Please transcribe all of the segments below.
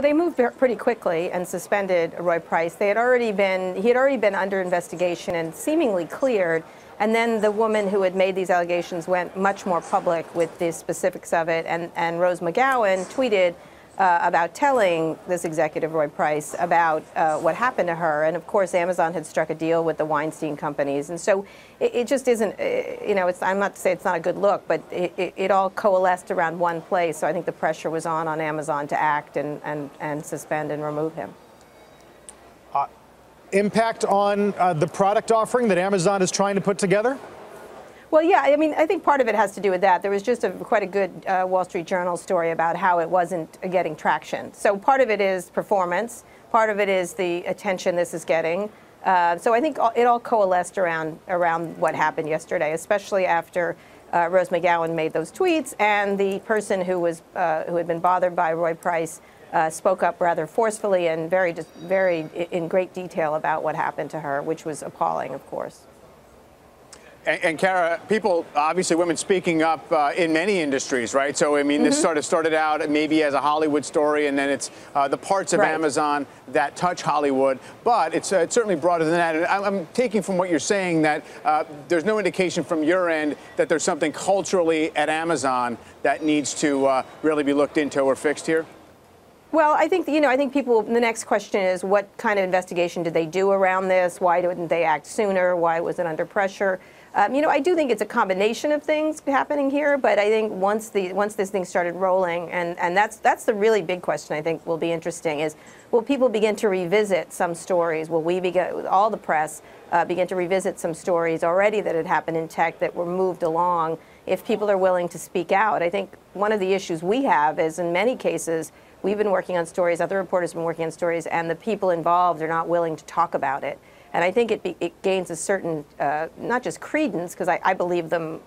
They moved pretty quickly and suspended Roy Price. He had already been under investigation and seemingly cleared. And then the woman who had made these allegations went much more public with the specifics of it. And Rose McGowan tweeted about telling this executive, Roy Price, about what happened to her. And of course, Amazon had struck a deal with the Weinstein companies. And so it just isn't, I'm not to say it's not a good look, but it all coalesced around one place. So I think the pressure was on Amazon to act and suspend and remove him. Impact on the product offering that Amazon is trying to put together? Well, yeah, I mean, I think part of it has to do with that. There was just quite a good Wall Street Journal story about how it wasn't getting traction. So part of it is performance. Part of it is the attention this is getting. So I think it all coalesced around what happened yesterday, especially after Rose McGowan made those tweets and the person who had been bothered by Roy Price spoke up rather forcefully and very in great detail about what happened to her, which was appalling, of course. And Kara, people, obviously women speaking up in many industries, right? So, I mean, this sort of started out maybe as a Hollywood story, and then it's the parts of Amazon that touch Hollywood. But it's certainly broader than that. And I'm taking from what you're saying that there's no indication from your end that there's something culturally at Amazon that needs to really be looked into or fixed here? Well, I think, I think people, the next question is what kind of investigation did they do around this? Why didn't they act sooner? Why was it under pressure? I do think it's a combination of things happening here, but I think once this thing started rolling, and that's the really big question I think will be interesting is, will people begin to revisit some stories? Will we begin, all the press, begin to revisit some stories already that had happened in tech that were moved along if people are willing to speak out? I think one of the issues we have is in many cases, we've been working on stories, other reporters have been working on stories, and the people involved are not willing to talk about it. And I think it gains a certain, not just credence, because I believe them,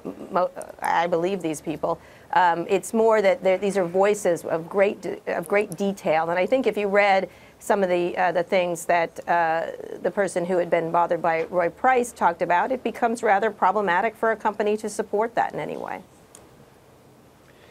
I believe these people. It's more that these are voices of great detail. And I think if you read some of the things that the person who had been bothered by Roy Price talked about, it becomes rather problematic for a company to support that in any way.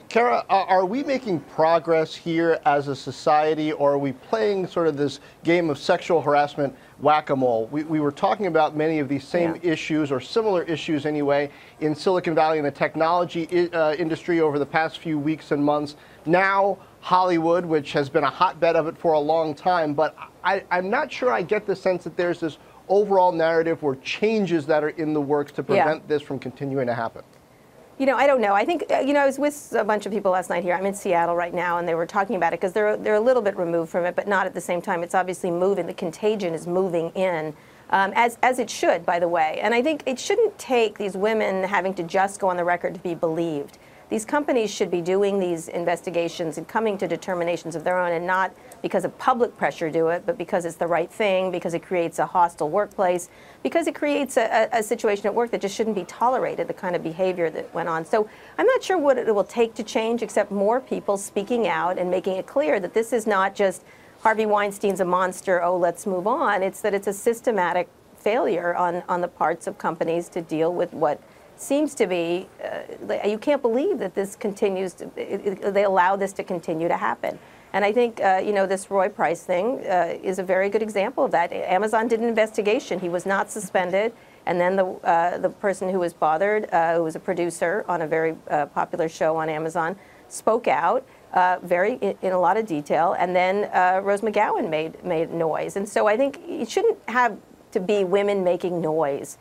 Kara, are we making progress here as a society, or are we playing sort of this game of sexual harassment whack-a-mole? We were talking about many of these same issues, or similar issues anyway, in Silicon Valley and the technology industry over the past few weeks and months. Now, Hollywood, which has been a hotbed of it for a long time, but I'm not sure I get the sense that there's this overall narrative or changes that are in the works to prevent this from continuing to happen. I don't know. I think, I was with a bunch of people last night here. I'm in Seattle right now, and they were talking about it because they're a little bit removed from it, but not at the same time. It's obviously moving. The contagion is moving in, as it should, by the way. And I think it shouldn't take these women having to just go on the record to be believed. These companies should be doing these investigations and coming to determinations of their own, and not because of public pressure do it, but because it's the right thing, because it creates a hostile workplace, because it creates a situation at work that just shouldn't be tolerated, the kind of behavior that went on. So I'm not sure what it will take to change, except more people speaking out and making it clear that this is not just Harvey Weinstein's a monster, oh, let's move on. It's that it's a systematic failure on the parts of companies to deal with what seems to be, you can't believe that this continues, they allow this to continue to happen. And I think, this Roy Price thing is a very good example of that. Amazon did an investigation. He was not suspended. And then the person who was bothered, who was a producer on a very popular show on Amazon, spoke out in a lot of detail. And then Rose McGowan made noise. And so I think it shouldn't have to be women making noise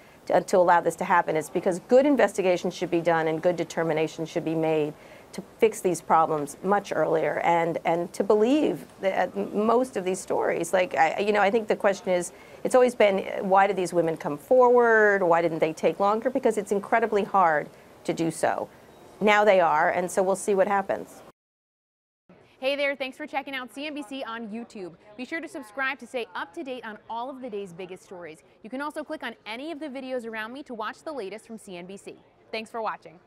to allow this to happen. It's because good investigation should be done and good determination should be made to fix these problems much earlier and to believe that most of these stories. Like, I think the question is, it's always been, why did these women come forward? Why didn't they take longer? Because it's incredibly hard to do so. Now they are, and so we'll see what happens. Hey there, thanks for checking out CNBC on YouTube. Be sure to subscribe to stay up to date on all of the day's biggest stories. You can also click on any of the videos around me to watch the latest from CNBC. Thanks for watching.